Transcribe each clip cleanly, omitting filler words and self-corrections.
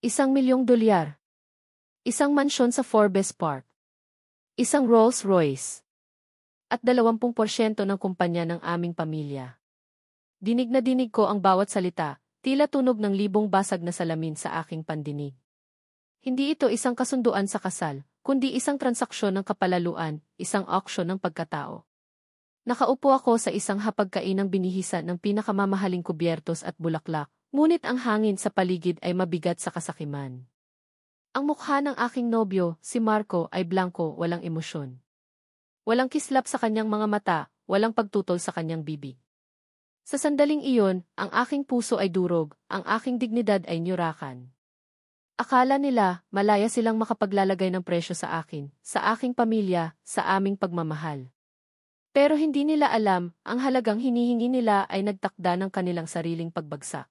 $1,000,000. Isang mansyon sa Forbes Park. Isang Rolls Royce. At 20% ng kumpanya ng aming pamilya. Dinig na dinig ko ang bawat salita, tila tunog ng libong basag na salamin sa aking pandinig. Hindi ito isang kasunduan sa kasal, kundi isang transaksyon ng kapalaluan, isang auction ng pagkatao. Nakaupo ako sa isang hapagkainang binihisan ng pinakamamahaling kubyertos at bulaklak, ngunit ang hangin sa paligid ay mabigat sa kasakiman. Ang mukha ng aking nobyo, si Marco, ay blanko, walang emosyon. Walang kislap sa kanyang mga mata, walang pagtutol sa kanyang bibig. Sa sandaling iyon, ang aking puso ay durog, ang aking dignidad ay nyurakan. Akala nila, malaya silang makapaglalagay ng presyo sa akin, sa aking pamilya, sa aming pagmamahal. Pero hindi nila alam, ang halagang hinihingi nila ay nagtakda ng kanilang sariling pagbagsak.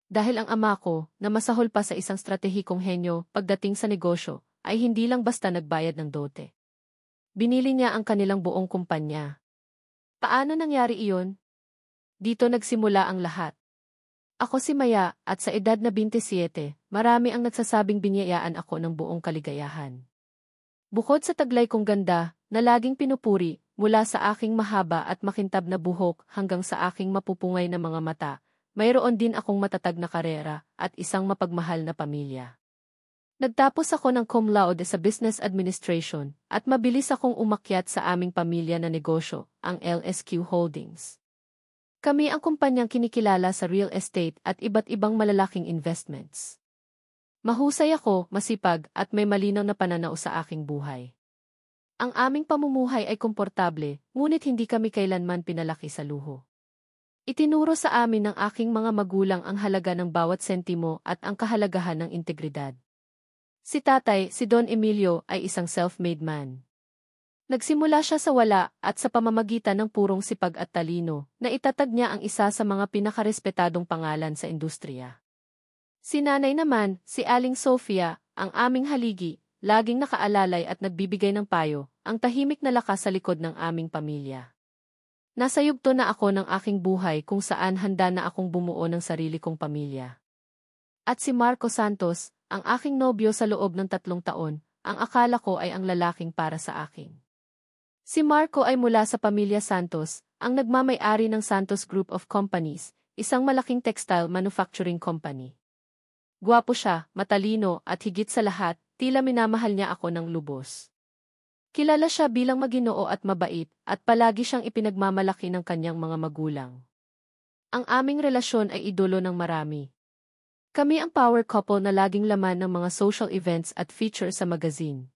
Dahil ang ama ko, na masahol pa sa isang stratehikong henyo pagdating sa negosyo, ay hindi lang basta nagbayad ng dote. Binili niya ang kanilang buong kumpanya. Paano nangyari iyon? Dito nagsimula ang lahat. Ako si Maya, at sa edad na 27, marami ang nagsasabing binyayaan ako ng buong kaligayahan. Bukod sa taglay kong ganda, na laging pinupuri, mula sa aking mahaba at makintab na buhok hanggang sa aking mapupungay na mga mata, mayroon din akong matatag na karera at isang mapagmahal na pamilya. Nagtapos ako ng cum laude sa Business Administration at mabilis akong umakyat sa aming pamilya na negosyo, ang LSQ Holdings. Kami ang kumpanyang kinikilala sa real estate at iba't ibang malalaking investments. Mahusay ako, masipag at may malinaw na pananaw sa aking buhay. Ang aming pamumuhay ay komportable, ngunit hindi kami kailanman pinalaki sa luho. Itinuro sa amin ng aking mga magulang ang halaga ng bawat sentimo at ang kahalagahan ng integridad. Si tatay, si Don Emilio, ay isang self-made man. Nagsimula siya sa wala at sa pamamagitan ng purong sipag at talino, na itatag niya ang isa sa mga pinakarespetadong pangalan sa industriya. Si nanay naman, si Aling Sofia, ang aming haligi, laging nakaalalay at nagbibigay ng payo, ang tahimik na lakas sa likod ng aming pamilya. Nasa yugto na ako ng aking buhay kung saan handa na akong bumuo ng sarili kong pamilya. At si Marco Santos, ang aking nobyo sa loob ng 3 taon, ang akala ko ay ang lalaking para sa akin. Si Marco ay mula sa pamilya Santos, ang nagmamay-ari ng Santos Group of Companies, isang malaking textile manufacturing company. Gwapo siya, matalino, at higit sa lahat, tila minamahal niya ako ng lubos. Kilala siya bilang maginoo at mabait, at palagi siyang ipinagmamalaki ng kanyang mga magulang. Ang aming relasyon ay idolo ng marami. Kami ang power couple na laging laman ng mga social events at feature sa magazine.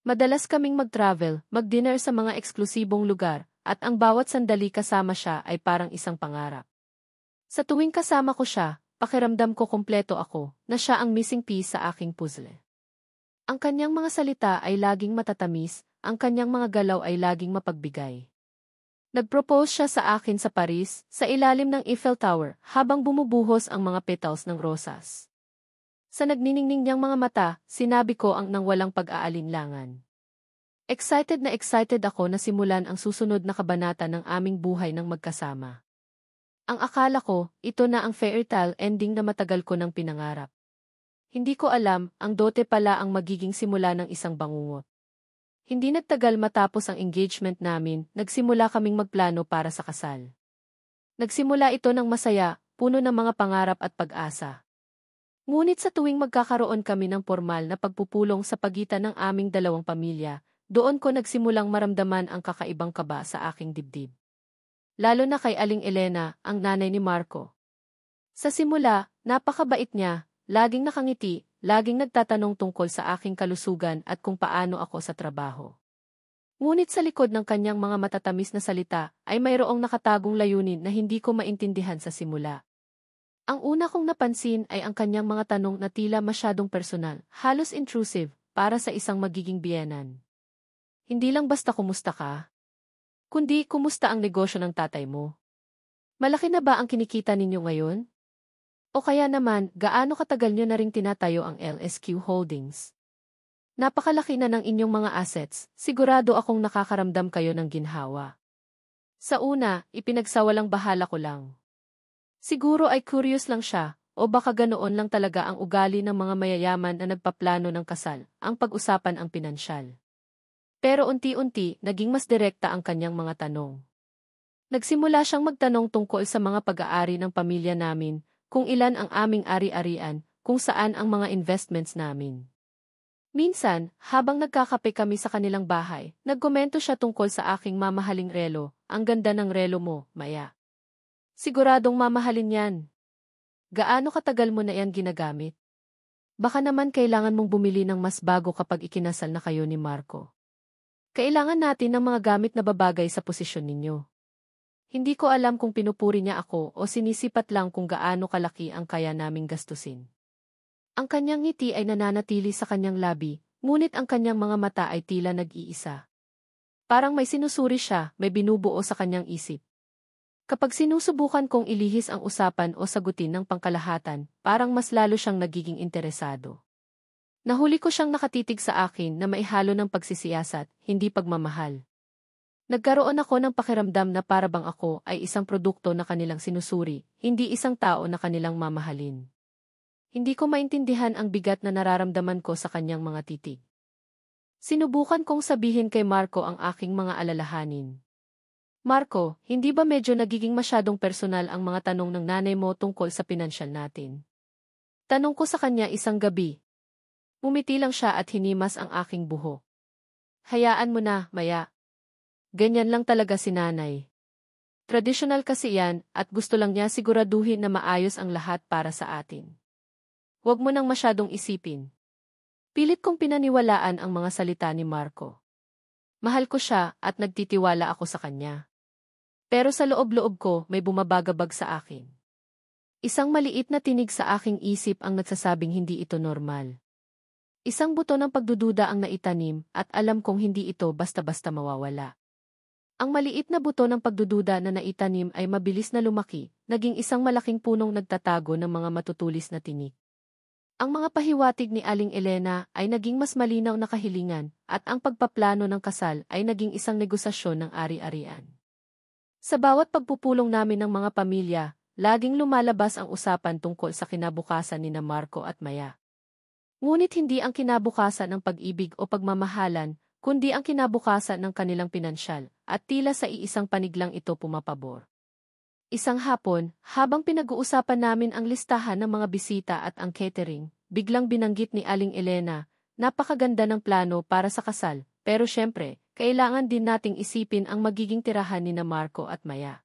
Madalas kaming mag-travel, mag-dinner sa mga eksklusibong lugar, at ang bawat sandali kasama siya ay parang isang pangarap. Sa tuwing kasama ko siya, pakiramdam ko kumpleto ako, na siya ang missing piece sa aking puzzle. Ang kanyang mga salita ay laging matatamis, ang kanyang mga galaw ay laging mapagbigay. Nag-propose siya sa akin sa Paris, sa ilalim ng Eiffel Tower, habang bumubuhos ang mga petals ng rosas. Sa nagniningning niyang mga mata, sinabi ko ang nang walang pag-aalinlangan. Excited na excited ako na simulan ang susunod na kabanata ng aming buhay ng magkasama. Ang akala ko, ito na ang fairytale ending na matagal ko nang pinangarap. Hindi ko alam, ang dote pala ang magiging simula ng isang bangungot. Hindi nagtagal matapos ang engagement namin, nagsimula kaming magplano para sa kasal. Nagsimula ito ng masaya, puno ng mga pangarap at pag-asa. Ngunit sa tuwing magkakaroon kami ng formal na pagpupulong sa pagitan ng aming dalawang pamilya, doon ko nagsimulang maramdaman ang kakaibang kaba sa aking dibdib. Lalo na kay Aling Elena, ang nanay ni Marco. Sa simula, napakabait niya, laging nakangiti, laging nagtatanong tungkol sa aking kalusugan at kung paano ako sa trabaho. Ngunit sa likod ng kanyang mga matatamis na salita, ay mayroong nakatagong layunin na hindi ko maintindihan sa simula. Ang una kong napansin ay ang kanyang mga tanong na tila masyadong personal, halos intrusive, para sa isang magiging biyenan. Hindi lang basta kumusta ka, kundi kumusta ang negosyo ng tatay mo. Malaki na ba ang kinikita ninyo ngayon? O kaya naman, gaano katagal nyo na ring tinatayo ang LSQ Holdings? Napakalaki na ng inyong mga assets, sigurado akong nakakaramdam kayo ng ginhawa. Sa una, ipinagsawalang bahala ko lang. Siguro ay curious lang siya, o baka ganoon lang talaga ang ugali ng mga mayayaman na nagpaplano ng kasal, ang pag-usapan ang pinansyal. Pero unti-unti, naging mas direkta ang kanyang mga tanong. Nagsimula siyang magtanong tungkol sa mga pag-aari ng pamilya namin, kung ilan ang aming ari-arian, kung saan ang mga investments namin. Minsan, habang nagkakape kami sa kanilang bahay, nagkomento siya tungkol sa aking mamahaling relo. Ang ganda ng relo mo, Maya. Siguradong mamahalin yan. Gaano katagal mo na yan ginagamit? Baka naman kailangan mong bumili ng mas bago kapag ikinasal na kayo ni Marco. Kailangan natin ng mga gamit na babagay sa posisyon ninyo. Hindi ko alam kung pinupuri niya ako o sinisipat lang kung gaano kalaki ang kaya naming gastusin. Ang kanyang ngiti ay nananatili sa kanyang labi, ngunit ang kanyang mga mata ay tila nag-iisa. Parang may sinusuri siya, may binubuo sa kanyang isip. Kapag sinusubukan kong ilihis ang usapan o sagutin ng pangkalahatan, parang mas lalo siyang nagiging interesado. Nahuli ko siyang nakatitig sa akin na maihalo ng pagsisiyasat, hindi pagmamahal. Nagkaroon ako ng pakiramdam na parabang ako ay isang produkto na kanilang sinusuri, hindi isang tao na kanilang mamahalin. Hindi ko maintindihan ang bigat na nararamdaman ko sa kanyang mga titig. Sinubukan kong sabihin kay Marco ang aking mga alalahanin. Marco, hindi ba medyo nagiging masyadong personal ang mga tanong ng nanay mo tungkol sa pinansyal natin? Tanong ko sa kanya isang gabi. Umiti lang siya at hinimas ang aking buhok. Hayaan mo na, Maya. Ganyan lang talaga si nanay. Tradisyonal kasi yan at gusto lang niya siguraduhin na maayos ang lahat para sa atin. Huwag mo nang masyadong isipin. Pilit kong pinaniwalaan ang mga salita ni Marco. Mahal ko siya at nagtitiwala ako sa kanya. Pero sa loob-loob ko may bumabagabag sa akin. Isang maliit na tinig sa aking isip ang nagsasabing hindi ito normal. Isang buto ng pagdududa ang naitanim at alam kong hindi ito basta-basta mawawala. Ang maliit na buto ng pagdududa na naitanim ay mabilis na lumaki, naging isang malaking punong nagtatago ng mga matutulis na tinik. Ang mga pahiwatig ni Aling Elena ay naging mas malinaw na kahilingan at ang pagpaplano ng kasal ay naging isang negosasyon ng ari-arian. Sa bawat pagpupulong namin ng mga pamilya, laging lumalabas ang usapan tungkol sa kinabukasan ni Marco at Maya. Ngunit hindi ang kinabukasan ng pag-ibig o pagmamahalan, kundi ang kinabukasan ng kanilang pinansyal, at tila sa iisang panig lang ito pumapabor. Isang hapon, habang pinag-uusapan namin ang listahan ng mga bisita at ang catering, biglang binanggit ni Aling Elena, napakaganda ng plano para sa kasal, pero syempre, kailangan din nating isipin ang magiging tirahan ni Marco at Maya.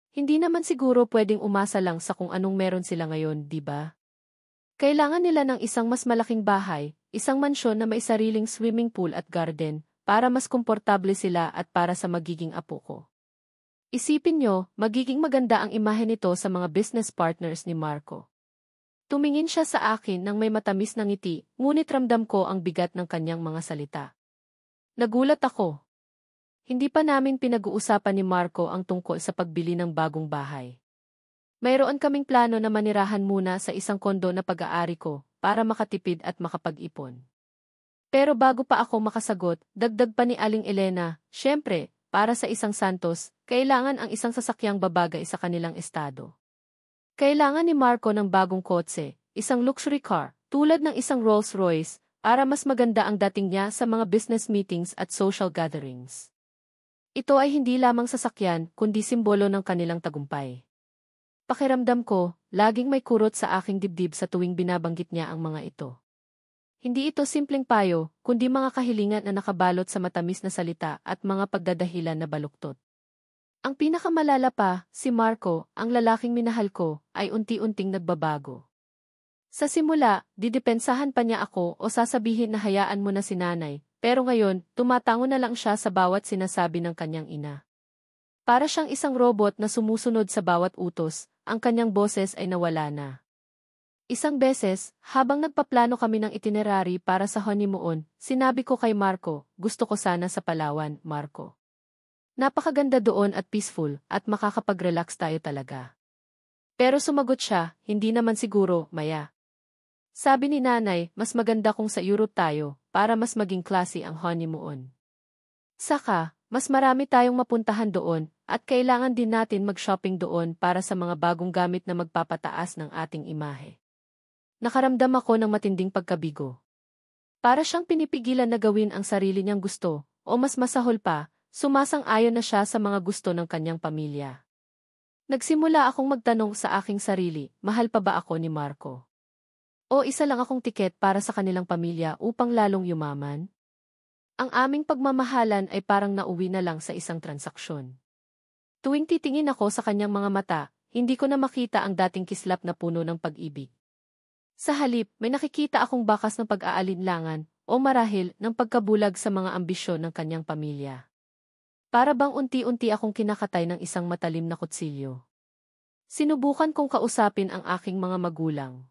Hindi naman siguro pwedeng umasa lang sa kung anong meron sila ngayon, di ba? Kailangan nila ng isang mas malaking bahay, isang mansyon na may sariling swimming pool at garden, para mas komportable sila at para sa magiging apo ko. Isipin nyo, magiging maganda ang imahe nito sa mga business partners ni Marco. Tumingin siya sa akin nang may matamis na ngiti, ngunit ramdam ko ang bigat ng kanyang mga salita. Nagulat ako. Hindi pa namin pinag-uusapan ni Marco ang tungkol sa pagbili ng bagong bahay. Mayroon kaming plano na manirahan muna sa isang kondo na pag-aari ko, para makatipid at makapag-ipon. Pero bago pa ako makasagot, dagdag pa ni Aling Elena, syempre, para sa isang santos, kailangan ang isang sasakyang babagay sa kanilang estado. Kailangan ni Marco ng bagong kotse, isang luxury car, tulad ng isang Rolls-Royce, para mas maganda ang dating niya sa mga business meetings at social gatherings. Ito ay hindi lamang sasakyan, kundi simbolo ng kanilang tagumpay. Pakiramdam ko, laging may kurot sa aking dibdib sa tuwing binabanggit niya ang mga ito. Hindi ito simpleng payo, kundi mga kahilingan na nakabalot sa matamis na salita at mga pagdadahilan na baluktot. Ang pinakamalala pa, si Marco, ang lalaking minahal ko, ay unti-unting nagbabago. Sa simula, didepensahan pa niya ako o sasabihin na hayaan mo na si nanay, pero ngayon, tumatango na lang siya sa bawat sinasabi ng kanyang ina. Para siyang isang robot na sumusunod sa bawat utos, ang kanyang boses ay nawala na. Isang beses, habang nagpaplano kami ng itinerary para sa honeymoon, sinabi ko kay Marco, gusto ko sana sa Palawan, Marco. Napakaganda doon at peaceful, at makakapag-relax tayo talaga. Pero sumagot siya, hindi naman siguro, Maya. Sabi ni nanay, mas maganda kung sa Europe tayo, para mas maging classy ang honeymoon. Saka, mas marami tayong mapuntahan doon at kailangan din natin mag-shopping doon para sa mga bagong gamit na magpapataas ng ating imahe. Nakaramdam ako ng matinding pagkabigo. Para siyang pinipigilan na gawin ang sarili niyang gusto, o mas masahol pa, sumasang-ayon na siya sa mga gusto ng kanyang pamilya. Nagsimula akong magtanong sa aking sarili, mahal pa ba ako ni Marco? O isa lang akong tiket para sa kanilang pamilya upang lalong yumaman? Ang aming pagmamahalan ay parang nauwi na lang sa isang transaksyon. Tuwing titingin ako sa kanyang mga mata, hindi ko na makita ang dating kislap na puno ng pag-ibig. Sa halip, may nakikita akong bakas ng pag-aalinlangan o marahil ng pagkabulag sa mga ambisyon ng kanyang pamilya. Para bang unti-unti akong kinakatay ng isang matalim na kutsilyo. Sinubukan kong kausapin ang aking mga magulang.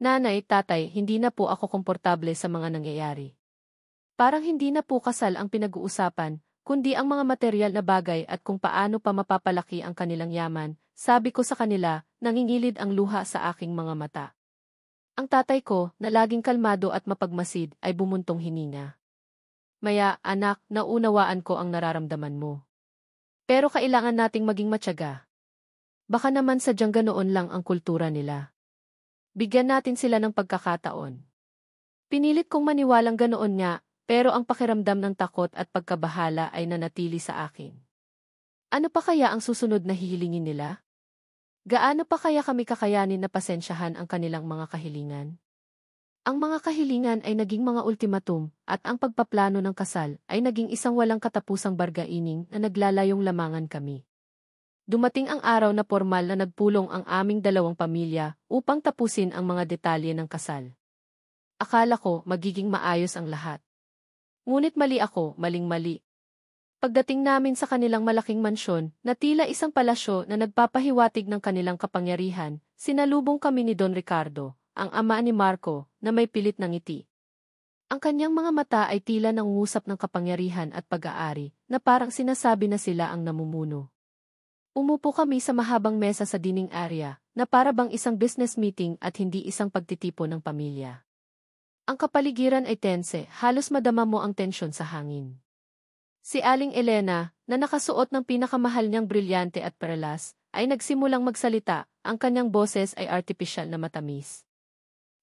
Nanay, tatay, hindi na po ako komportable sa mga nangyayari. Parang hindi na po kasal ang pinag-uusapan, kundi ang mga material na bagay at kung paano pa mapapalaki ang kanilang yaman, sabi ko sa kanila, nangingilid ang luha sa aking mga mata. Ang tatay ko, na laging kalmado at mapagmasid, ay bumuntong hininga. Maya, anak, naunawaan ko ang nararamdaman mo. Pero kailangan nating maging matyaga. Baka naman sadyang ganoon lang ang kultura nila. Bigyan natin sila ng pagkakataon. Pinilit kong maniwalang ganoon nga, pero ang pakiramdam ng takot at pagkabahala ay nanatili sa akin. Ano pa kaya ang susunod na hihilingin nila? Gaano pa kaya kami kakayanin na pasensyahan ang kanilang mga kahilingan? Ang mga kahilingan ay naging mga ultimatum, at ang pagpaplano ng kasal ay naging isang walang katapusang bargaining na naglalayong lamangan kami. Dumating ang araw na formal na nagpulong ang aming dalawang pamilya upang tapusin ang mga detalye ng kasal. Akala ko magiging maayos ang lahat. Ngunit mali ako, maling-mali. Pagdating namin sa kanilang malaking mansyon, na tila isang palasyo na nagpapahiwatig ng kanilang kapangyarihan, sinalubong kami ni Don Ricardo, ang ama ni Marco, na may pilit ng ngiti. Ang kanyang mga mata ay tila nangungusap ng kapangyarihan at pag-aari, na parang sinasabi na sila ang namumuno. Umupo kami sa mahabang mesa sa dining area, na para bang isang business meeting at hindi isang pagtitipon ng pamilya. Ang kapaligiran ay tense, halos madama mo ang tensyon sa hangin. Si Aling Elena, na nakasuot ng pinakamahal niyang brilyante at perlas, ay nagsimulang magsalita, ang kanyang boses ay artipisyal na matamis.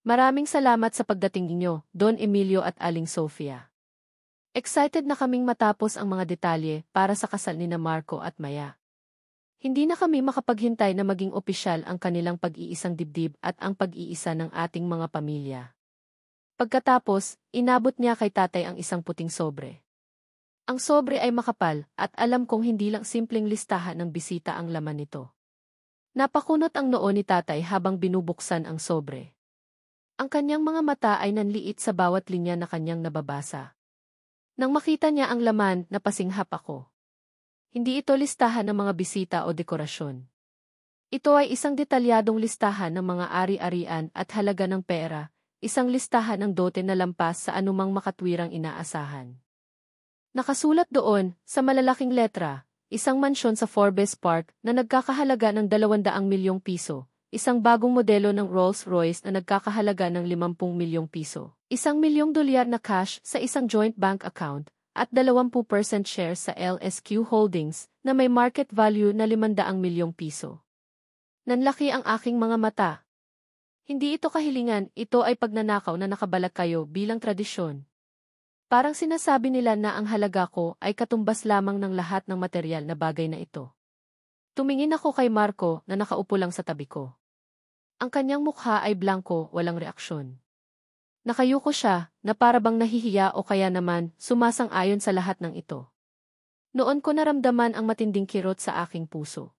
Maraming salamat sa pagdating ninyo, Don Emilio at Aling Sofia. Excited na kaming matapos ang mga detalye para sa kasal ni Marco at Maya. Hindi na kami makapaghintay na maging opisyal ang kanilang pag-iisang dibdib at ang pag-iisa ng ating mga pamilya. Pagkatapos, inabot niya kay tatay ang isang puting sobre. Ang sobre ay makapal at alam kong hindi lang simpleng listahan ng bisita ang laman nito. Napakunot ang noo ni tatay habang binubuksan ang sobre. Ang kanyang mga mata ay nanliit sa bawat linya na kanyang nababasa. Nang makita niya ang laman, napasinghap ako. Hindi ito listahan ng mga bisita o dekorasyon. Ito ay isang detalyadong listahan ng mga ari-arian at halaga ng pera, isang listahan ng dote na lampas sa anumang makatwirang inaasahan. Nakasulat doon, sa malalaking letra, isang mansyon sa Forbes Park na nagkakahalaga ng 200 milyong piso, isang bagong modelo ng Rolls-Royce na nagkakahalaga ng 50 milyong piso, $1 milyong na cash sa isang joint bank account, at 20% shares sa LSQ Holdings na may market value na 500 milyong piso. Nanlaki ang aking mga mata. Hindi ito kahilingan, ito ay pagnanakaw na nakabalak kayo bilang tradisyon. Parang sinasabi nila na ang halaga ko ay katumbas lamang ng lahat ng material na bagay na ito. Tumingin ako kay Marco na nakaupo lang sa tabi ko. Ang kanyang mukha ay blanko, walang reaksyon. Nakayuko siya, na para bang nahihiya o kaya naman sumasang-ayon sa lahat ng ito. Noon ko naramdaman ang matinding kirot sa aking puso.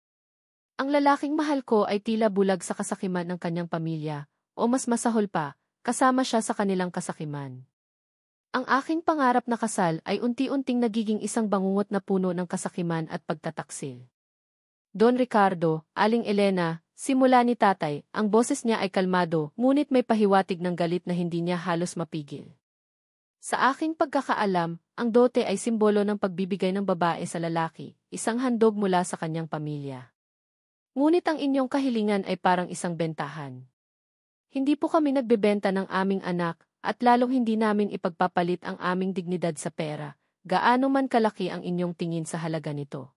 Ang lalaking mahal ko ay tila bulag sa kasakiman ng kanyang pamilya, o mas masahol pa, kasama siya sa kanilang kasakiman. Ang aking pangarap na kasal ay unti-unting nagiging isang bangungot na puno ng kasakiman at pagtataksil. Don Ricardo, Aling Elena, simula ni tatay, ang boses niya ay kalmado, ngunit may pahiwatig ng galit na hindi niya halos mapigil. Sa aking pagkakaalam, ang dote ay simbolo ng pagbibigay ng babae sa lalaki, isang handog mula sa kanyang pamilya. Ngunit ang inyong kahilingan ay parang isang bentahan. Hindi po kami nagbebenta ng aming anak, at lalong hindi namin ipagpapalit ang aming dignidad sa pera, gaano man kalaki ang inyong tingin sa halaga nito.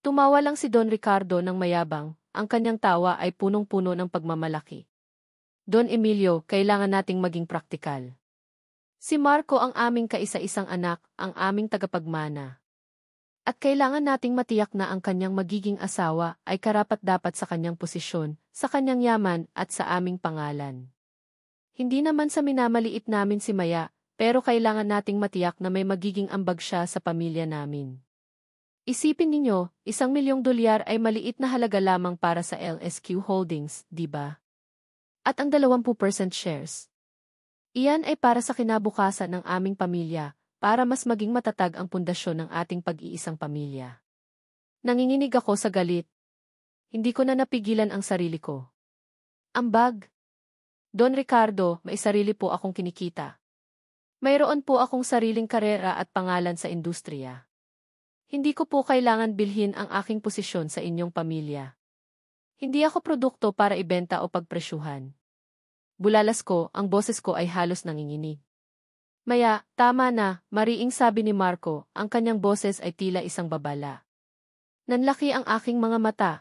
Tumawa lang si Don Ricardo ng mayabang, ang kanyang tawa ay punong-puno ng pagmamalaki. Don Emilio, kailangan nating maging praktikal. Si Marco ang aming kaisa-isang anak, ang aming tagapagmana. At kailangan nating matiyak na ang kanyang magiging asawa ay karapat-dapat sa kanyang posisyon, sa kanyang yaman at sa aming pangalan. Hindi naman sa minamaliit namin si Maya, pero kailangan nating matiyak na may magiging ambag siya sa pamilya namin. Isipin ninyo, $1,000,000 ay maliit na halaga lamang para sa LSQ Holdings, di ba? At ang 20% shares. Iyan ay para sa kinabukasan ng aming pamilya, para mas maging matatag ang pundasyon ng ating pag-iisang pamilya. Nanginginig ako sa galit. Hindi ko na napigilan ang sarili ko. Ambag. Don Ricardo, may sarili po akong kinikita. Mayroon po akong sariling karera at pangalan sa industriya. Hindi ko po kailangan bilhin ang aking posisyon sa inyong pamilya. Hindi ako produkto para ibenta o pagpresyuhan. Bulalas ko, ang boses ko ay halos nanginginig. Maya, tama na, mariing sabi ni Marco, ang kanyang boses ay tila isang babala. Nanlaki ang aking mga mata.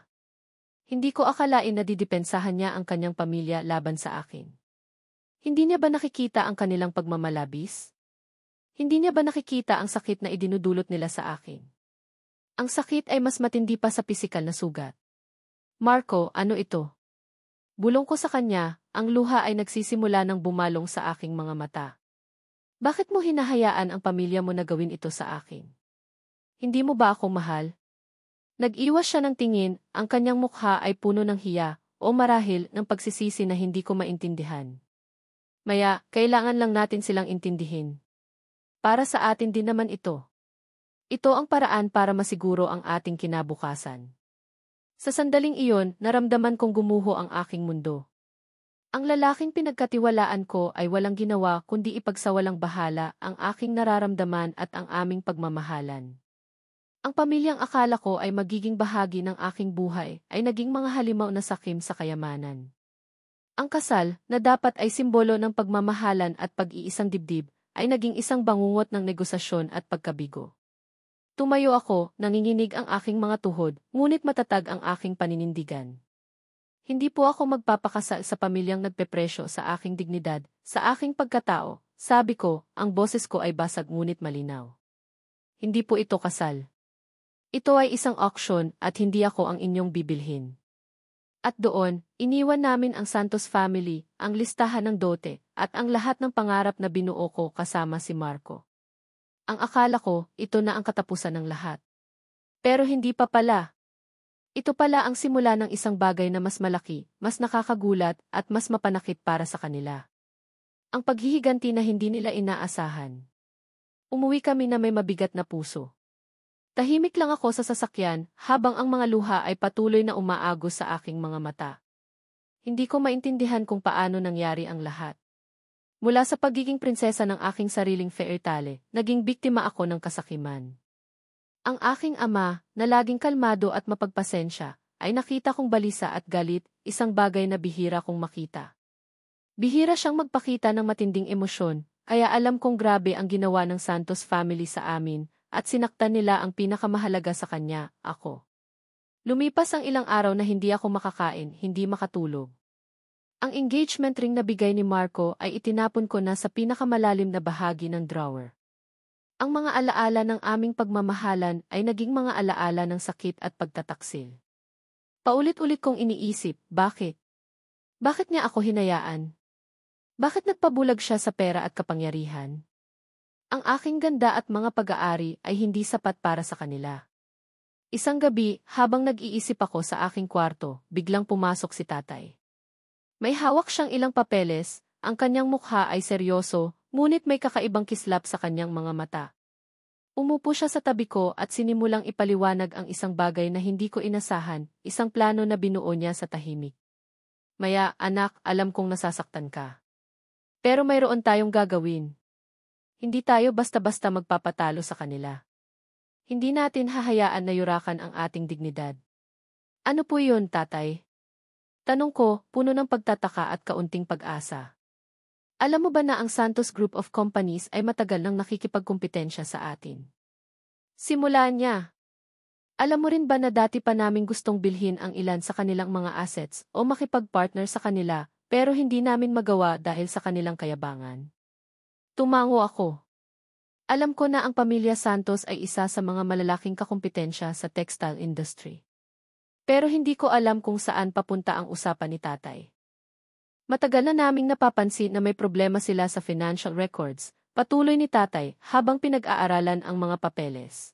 Hindi ko akalain na didepensahan niya ang kanyang pamilya laban sa akin. Hindi niya ba nakikita ang kanilang pagmamalabis? Hindi niya ba nakikita ang sakit na idinudulot nila sa akin? Ang sakit ay mas matindi pa sa pisikal na sugat. Marco, ano ito? Bulong ko sa kanya, ang luha ay nagsisimula ng bumalong sa aking mga mata. Bakit mo hinahayaan ang pamilya mo na gawin ito sa akin? Hindi mo ba ako mahal? Nag-iwas siya ng tingin, ang kanyang mukha ay puno ng hiya, o marahil ng pagsisisi na hindi ko maintindihan. Maya, kailangan lang natin silang intindihin. Para sa atin din naman ito. Ito ang paraan para masiguro ang ating kinabukasan. Sa sandaling iyon, naramdaman kong gumuho ang aking mundo. Ang lalaking pinagkatiwalaan ko ay walang ginawa kundi ipagsawalang bahala ang aking nararamdaman at ang aming pagmamahalan. Ang pamilyang akala ko ay magiging bahagi ng aking buhay ay naging mga halimaw na sakim sa kayamanan. Ang kasal, na dapat ay simbolo ng pagmamahalan at pag-iisang dibdib, ay naging isang bangungot ng negosasyon at pagkabigo. Tumayo ako, nanginginig ang aking mga tuhod, ngunit matatag ang aking paninindigan. Hindi po ako magpapakasal sa pamilyang nagpepresyo sa aking dignidad, sa aking pagkatao, sabi ko, ang boses ko ay basag ngunit malinaw. Hindi po ito kasal. Ito ay isang auction at hindi ako ang inyong bibilhin. At doon, iniwan namin ang Santos family, ang listahan ng dote, at ang lahat ng pangarap na binuo ko kasama si Marco. Ang akala ko, ito na ang katapusan ng lahat. Pero hindi pa pala. Ito pala ang simula ng isang bagay na mas malaki, mas nakakagulat, at mas mapanakit para sa kanila. Ang paghihiganti na hindi nila inaasahan. Umuwi kami na may mabigat na puso. Tahimik lang ako sa sasakyan, habang ang mga luha ay patuloy na umaagos sa aking mga mata. Hindi ko maintindihan kung paano nangyari ang lahat. Mula sa pagiging prinsesa ng aking sariling fairytale, naging biktima ako ng kasakiman. Ang aking ama, na laging kalmado at mapagpasensya, ay nakita kong balisa at galit, isang bagay na bihira kong makita. Bihira siyang magpakita ng matinding emosyon, kaya alam kong grabe ang ginawa ng Santos family sa amin, at sinaktan nila ang pinakamahalaga sa kanya, ako. Lumipas ang ilang araw na hindi ako makakain, hindi makatulog. Ang engagement ring na bigay ni Marco ay itinapon ko na sa pinakamalalim na bahagi ng drawer. Ang mga alaala ng aming pagmamahalan ay naging mga alaala ng sakit at pagtataksil. Paulit-ulit kong iniisip, bakit? Bakit niya ako hinayaan? Bakit nagpabulag siya sa pera at kapangyarihan? Ang aking ganda at mga pag-aari ay hindi sapat para sa kanila. Isang gabi, habang nag-iisip ako sa aking kwarto, biglang pumasok si tatay. May hawak siyang ilang papeles, ang kanyang mukha ay seryoso, ngunit may kakaibang kislap sa kanyang mga mata. Umupo siya sa tabi ko at sinimulang ipaliwanag ang isang bagay na hindi ko inasahan, isang plano na binuo niya sa tahimik. Maya, anak, alam kong nasasaktan ka. Pero mayroon tayong gagawin. Hindi tayo basta-basta magpapatalo sa kanila. Hindi natin hahayaan na yurakan ang ating dignidad. Ano po yun, tatay? Tanong ko, puno ng pagtataka at kaunting pag-asa. Alam mo ba na ang Santos Group of Companies ay matagal nang nakikipagkumpetensya sa atin? Simula niya. Alam mo rin ba na dati pa naming gustong bilhin ang ilan sa kanilang mga assets o makipag-partner sa kanila, pero hindi namin magawa dahil sa kanilang kayabangan? Tumango ako. Alam ko na ang pamilya Santos ay isa sa mga malalaking kakumpetensya sa textile industry. Pero hindi ko alam kung saan papunta ang usapan ni tatay. Matagal na naming napapansin na may problema sila sa financial records, patuloy ni tatay habang pinag-aaralan ang mga papeles.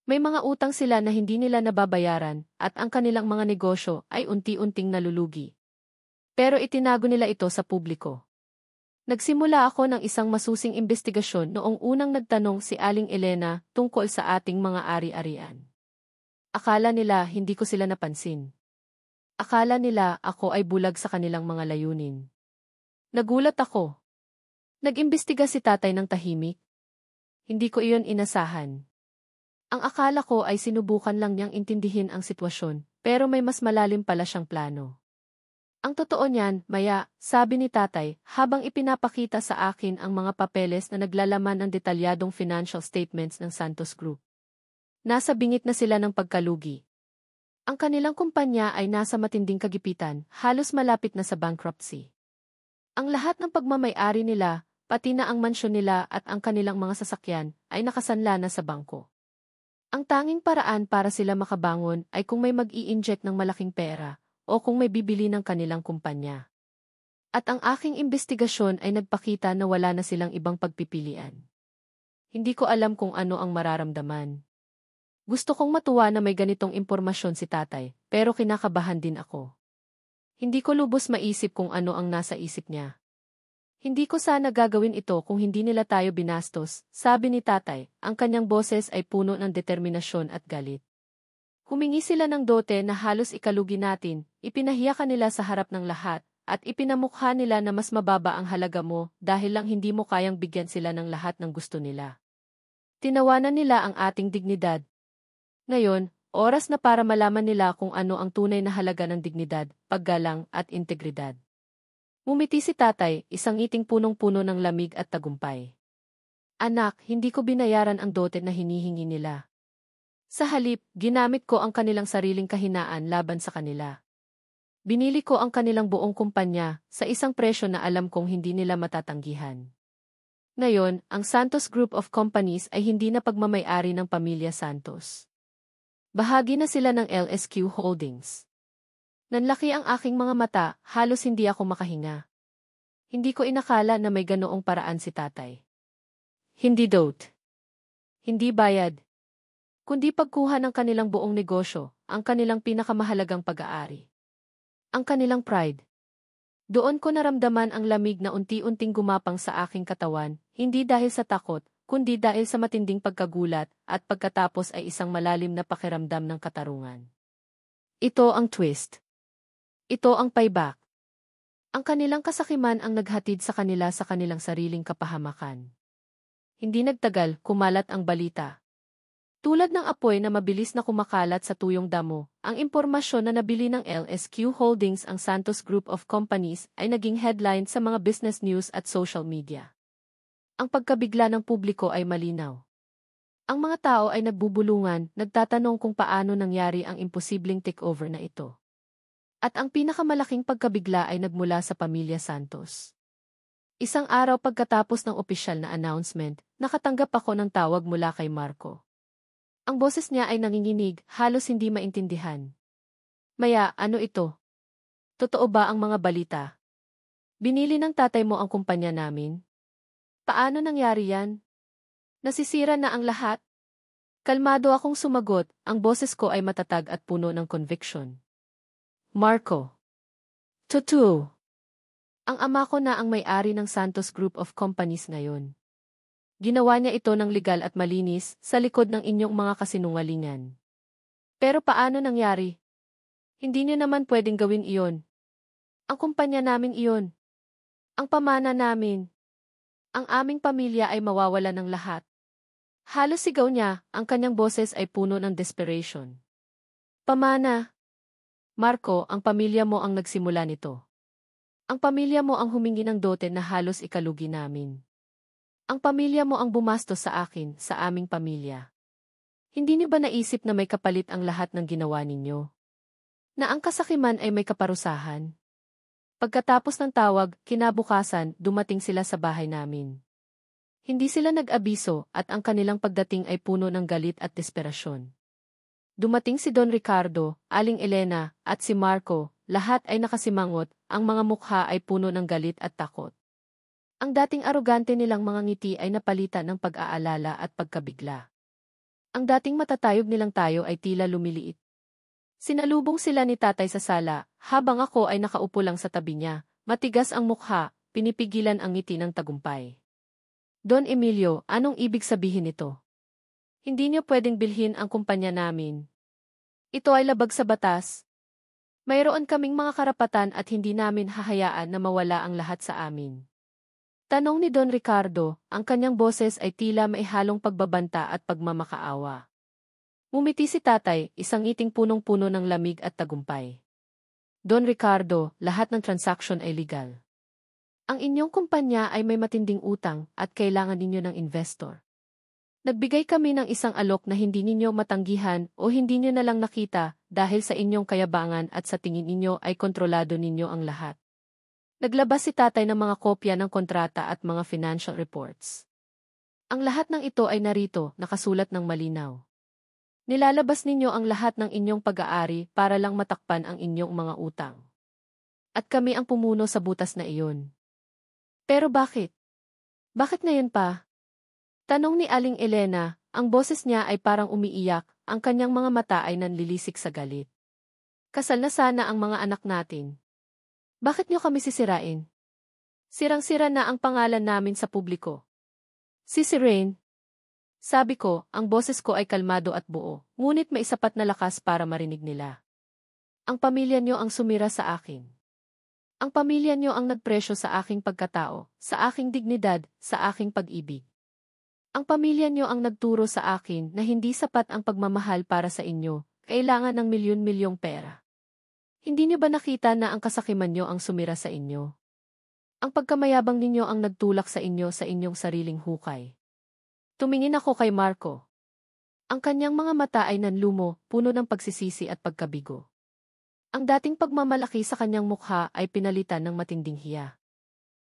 May mga utang sila na hindi nila nababayaran at ang kanilang mga negosyo ay unti-unting nalulugi. Pero itinago nila ito sa publiko. Nagsimula ako ng isang masusing investigasyon noong unang nagtanong si Aling Elena tungkol sa ating mga ari-arian. Akala nila hindi ko sila napansin. Akala nila ako ay bulag sa kanilang mga layunin. Nagulat ako. Nag-imbestiga si tatay ng tahimik. Hindi ko iyon inasahan. Ang akala ko ay sinubukan lang niyang intindihin ang sitwasyon, pero may mas malalim pala siyang plano. Ang totoo niyan, Maya, sabi ni tatay, habang ipinapakita sa akin ang mga papeles na naglalaman ng detalyadong financial statements ng Santos Group. Nasa bingit na sila ng pagkalugi. Ang kanilang kumpanya ay nasa matinding kagipitan, halos malapit na sa bankruptcy. Ang lahat ng pagmamay-ari nila, pati na ang mansyon nila at ang kanilang mga sasakyan, ay nakasanla na sa bangko. Ang tanging paraan para sila makabangon ay kung may mag-i-inject ng malaking pera, o kung may bibili ng kanilang kumpanya. At ang aking investigasyon ay nagpakita na wala na silang ibang pagpipilian. Hindi ko alam kung ano ang mararamdaman. Gusto kong matuwa na may ganitong impormasyon si tatay, pero kinakabahan din ako. Hindi ko lubos maisip kung ano ang nasa isip niya. Hindi ko sana gagawin ito kung hindi nila tayo binastos, sabi ni tatay, ang kanyang boses ay puno ng determinasyon at galit. Humingi sila ng dote na halos ikalugi natin, ipinahiya ka nila sa harap ng lahat, at ipinamukha nila na mas mababa ang halaga mo dahil lang hindi mo kayang bigyan sila ng lahat ng gusto nila. Tinawanan nila ang ating dignidad. Ngayon, oras na para malaman nila kung ano ang tunay na halaga ng dignidad, paggalang at integridad. Ngumiti si tatay, isang ngiting punong-puno ng lamig at tagumpay. Anak, hindi ko binayaran ang dote na hinihingi nila. Sa halip, ginamit ko ang kanilang sariling kahinaan laban sa kanila. Binili ko ang kanilang buong kumpanya sa isang presyo na alam kong hindi nila matatanggihan. Ngayon, ang Santos Group of Companies ay hindi na pagmamay-ari ng pamilya Santos. Bahagi na sila ng LSQ Holdings. Nanlaki ang aking mga mata, halos hindi ako makahinga. Hindi ko inakala na may ganoong paraan si tatay. Hindi dote. Hindi bayad. Kundi pagkuha ng kanilang buong negosyo, ang kanilang pinakamahalagang pag-aari. Ang kanilang pride. Doon ko naramdaman ang lamig na unti-unting gumapang sa aking katawan, hindi dahil sa takot, kundi dahil sa matinding pagkagulat, at pagkatapos ay isang malalim na pakiramdam ng katarungan. Ito ang twist. Ito ang payback. Ang kanilang kasakiman ang naghatid sa kanila sa kanilang sariling kapahamakan. Hindi nagtagal, kumalat ang balita. Tulad ng apoy na mabilis na kumakalat sa tuyong damo, ang impormasyon na nabili ng LSQ Holdings ang Santos Group of Companies ay naging headline sa mga business news at social media. Ang pagkabigla ng publiko ay malinaw. Ang mga tao ay nagbubulungan, nagtatanong kung paano nangyari ang imposibleng takeover na ito. At ang pinakamalaking pagkabigla ay nagmula sa pamilya Santos. Isang araw pagkatapos ng opisyal na announcement, nakatanggap ako ng tawag mula kay Marco. Ang boses niya ay nanginginig, halos hindi maintindihan. Maya, ano ito? Totoo ba ang mga balita? Binili ng tatay mo ang kumpanya namin? Paano nangyari yan? Nasisira na ang lahat? Kalmado akong sumagot, ang boses ko ay matatag at puno ng conviction. Marco. Totoo. Ang ama ko na ang may-ari ng Santos Group of Companies ngayon. Ginawa niya ito ng legal at malinis sa likod ng inyong mga kasinungalingan. Pero paano nangyari? Hindi niyo naman pwedeng gawin iyon. Ang kumpanya namin iyon. Ang pamana namin. Ang aming pamilya ay mawawala ng lahat. Halos sigaw niya, ang kanyang boses ay puno ng desperation. Pamana. Marco, ang pamilya mo ang nagsimula nito. Ang pamilya mo ang humingi ng dote na halos ikalugi namin. Ang pamilya mo ang bumastos sa akin, sa aming pamilya. Hindi niyo ba naisip na may kapalit ang lahat ng ginawa ninyo? Na ang kasakiman ay may kaparusahan? Pagkatapos ng tawag, kinabukasan, dumating sila sa bahay namin. Hindi sila nag-abiso at ang kanilang pagdating ay puno ng galit at desperasyon. Dumating si Don Ricardo, Aling Elena, at si Marco, lahat ay nakasimangot, ang mga mukha ay puno ng galit at takot. Ang dating arogante nilang mga ngiti ay napalitan ng pag-aalala at pagkabigla. Ang dating matatayog nilang tayo ay tila lumiliit. Sinalubong sila ni tatay sa sala, habang ako ay nakaupo lang sa tabi niya, matigas ang mukha, pinipigilan ang ngiti ng tagumpay. Don Emilio, anong ibig sabihin nito? Hindi niyo pwedeng bilhin ang kumpanya namin. Ito ay labag sa batas. Mayroon kaming mga karapatan at hindi namin hahayaan na mawala ang lahat sa amin. Tanong ni Don Ricardo, ang kanyang boses ay tila may halong pagbabanta at pagmamakaawa. Ngumiti si tatay, isang ngiting punong-puno ng lamig at tagumpay. Don Ricardo, lahat ng transaksyon ay legal. Ang inyong kumpanya ay may matinding utang at kailangan ninyo ng investor. Nagbigay kami ng isang alok na hindi ninyo matanggihan o hindi nyo na lang nakita dahil sa inyong kayabangan at sa tingin ninyo ay kontrolado ninyo ang lahat. Naglabas si tatay ng mga kopya ng kontrata at mga financial reports. Ang lahat ng ito ay narito, nakasulat ng malinaw. Nilalabas ninyo ang lahat ng inyong pag-aari para lang matakpan ang inyong mga utang. At kami ang pumuno sa butas na iyon. Pero bakit? Bakit ngayon pa? Tanong ni Aling Elena, ang boses niya ay parang umiiyak, ang kanyang mga mata ay nanlilisik sa galit. Kasal na sana ang mga anak natin. Bakit niyo kami sisirain? Sirang-sira na ang pangalan namin sa publiko. Sisirain? Sabi ko, ang boses ko ay kalmado at buo, ngunit may sapat na lakas para marinig nila. Ang pamilya niyo ang sumira sa akin. Ang pamilya niyo ang nagpresyo sa aking pagkatao, sa aking dignidad, sa aking pag-ibig. Ang pamilya niyo ang nagturo sa akin na hindi sapat ang pagmamahal para sa inyo, kailangan ng milyon-milyong pera. Hindi niyo ba nakita na ang kasakiman niyo ang sumira sa inyo? Ang pagkamayabang ninyo ang nagtulak sa inyo sa inyong sariling hukay. Tumingin ako kay Marco. Ang kanyang mga mata ay nanlumo, puno ng pagsisisi at pagkabigo. Ang dating pagmamalaki sa kanyang mukha ay pinalitan ng matinding hiya.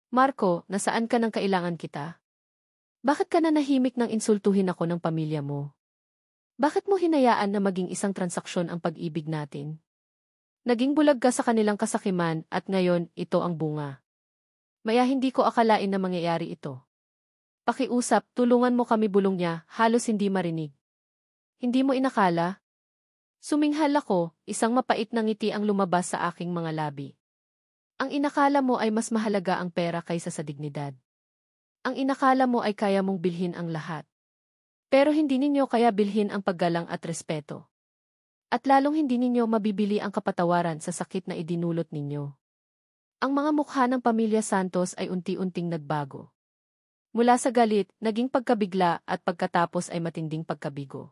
Marco, nasaan ka nang kailangan kita? Bakit ka nanahimik nang insultuhin ako ng pamilya mo? Bakit mo hinayaan na maging isang transaksyon ang pag-ibig natin? Naging bulag ka sa kanilang kasakiman at ngayon, ito ang bunga. Maya hindi ko akalain na mangyayari ito. Pakiusap, tulungan mo kami, bulong niya, halos hindi marinig. Hindi mo inakala? Suminghal ako, isang mapait na ngiti ang lumabas sa aking mga labi. Ang inakala mo ay mas mahalaga ang pera kaysa sa dignidad. Ang inakala mo ay kaya mong bilhin ang lahat. Pero hindi ninyo kaya bilhin ang paggalang at respeto. At lalong hindi ninyo mabibili ang kapatawaran sa sakit na idinulot ninyo. Ang mga mukha ng pamilya Santos ay unti-unting nagbago. Mula sa galit, naging pagkabigla at pagkatapos ay matinding pagkabigo.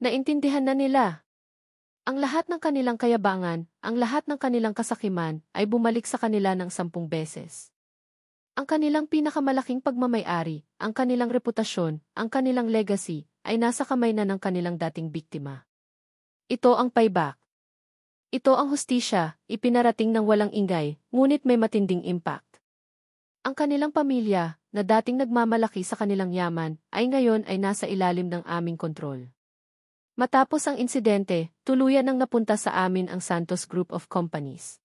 Naintindihan na nila. Ang lahat ng kanilang kayabangan, ang lahat ng kanilang kasakiman ay bumalik sa kanila ng 10 beses. Ang kanilang pinakamalaking pagmamay-ari, ang kanilang reputasyon, ang kanilang legacy, ay nasa kamay na ng kanilang dating biktima. Ito ang payback. Ito ang hustisya, ipinarating ng walang ingay, ngunit may matinding impact. Ang kanilang pamilya, na dating nagmamalaki sa kanilang yaman, ay ngayon ay nasa ilalim ng aming kontrol. Matapos ang insidente, tuluyan nang napunta sa amin ang Santos Group of Companies.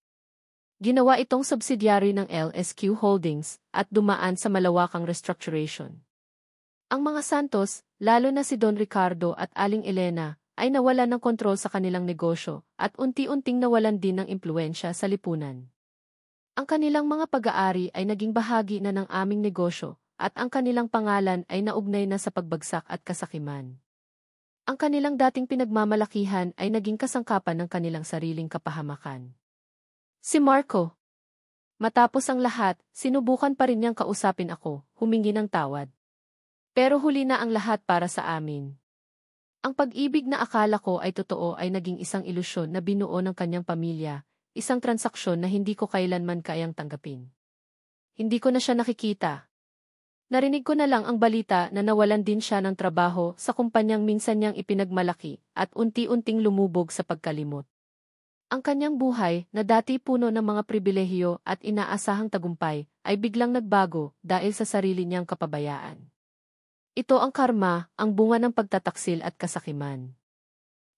Ginawa itong subsidiary ng LSQ Holdings at dumaan sa malawakang restructuration. Ang mga Santos, lalo na si Don Ricardo at Aling Elena, ay nawalan ng kontrol sa kanilang negosyo at unti-unting nawalan din ng impluwensya sa lipunan. Ang kanilang mga pag-aari ay naging bahagi na ng aming negosyo at ang kanilang pangalan ay naugnay na sa pagbagsak at kasakiman. Ang kanilang dating pinagmamalakihan ay naging kasangkapan ng kanilang sariling kapahamakan. Si Marco. Matapos ang lahat, sinubukan pa rin niyang kausapin ako, humingi ng tawad. Pero huli na ang lahat para sa amin. Ang pag-ibig na akala ko ay totoo ay naging isang ilusyon na binuo ng kanyang pamilya, isang transaksyon na hindi ko kailanman kayang tanggapin. Hindi ko na siya nakikita. Narinig ko na lang ang balita na nawalan din siya ng trabaho sa kumpanyang minsan niyang ipinagmalaki at unti-unting lumubog sa pagkalimot. Ang kanyang buhay, na dati puno ng mga pribilehiyo at inaasahang tagumpay, ay biglang nagbago dahil sa sarili niyang kapabayaan. Ito ang karma, ang bunga ng pagtataksil at kasakiman.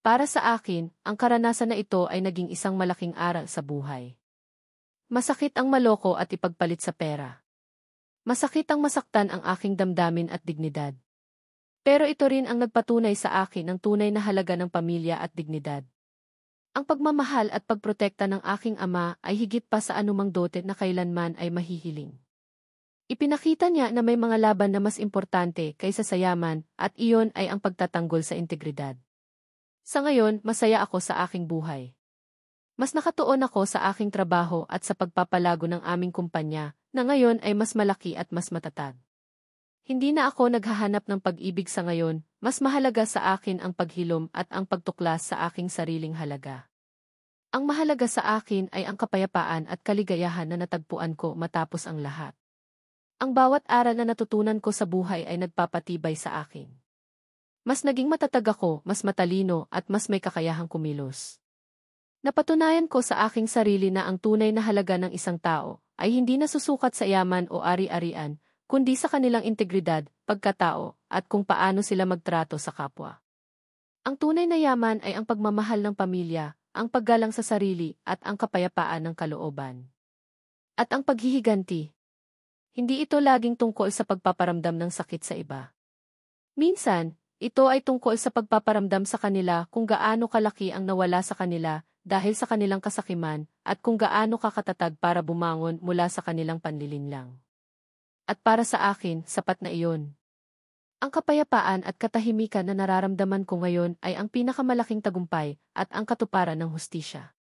Para sa akin, ang karanasan na ito ay naging isang malaking aral sa buhay. Masakit ang maloko at ipagpalit sa pera. Masakit ang masaktan ang aking damdamin at dignidad. Pero ito rin ang nagpatunay sa akin ng tunay na halaga ng pamilya at dignidad. Ang pagmamahal at pagprotekta ng aking ama ay higit pa sa anumang dote na kailanman ay mahihiling. Ipinakita niya na may mga laban na mas importante kaysa sa yaman at iyon ay ang pagtatanggol sa integridad. Sa ngayon, masaya ako sa aking buhay. Mas nakatuon ako sa aking trabaho at sa pagpapalago ng aming kumpanya, na ngayon ay mas malaki at mas matatag. Hindi na ako naghahanap ng pag-ibig sa ngayon, mas mahalaga sa akin ang paghilom at ang pagtuklas sa aking sariling halaga. Ang mahalaga sa akin ay ang kapayapaan at kaligayahan na natagpuan ko matapos ang lahat. Ang bawat aral na natutunan ko sa buhay ay nagpapatibay sa akin. Mas naging matatag ako, mas matalino at mas may kakayahang kumilos. Napatunayan ko sa aking sarili na ang tunay na halaga ng isang tao ay hindi nasusukat sa yaman o ari-arian, kundi sa kanilang integridad, pagkatao, at kung paano sila magtrato sa kapwa. Ang tunay na yaman ay ang pagmamahal ng pamilya, ang paggalang sa sarili, at ang kapayapaan ng kalooban. At ang paghihiganti. Hindi ito laging tungkol sa pagpaparamdam ng sakit sa iba. Minsan, ito ay tungkol sa pagpaparamdam sa kanila kung gaano kalaki ang nawala sa kanila dahil sa kanilang kasakiman at kung gaano kakatatag para bumangon mula sa kanilang panlilinlang. At para sa akin, sapat na iyon. Ang kapayapaan at katahimikan na nararamdaman ko ngayon ay ang pinakamalaking tagumpay at ang katuparan ng hustisya.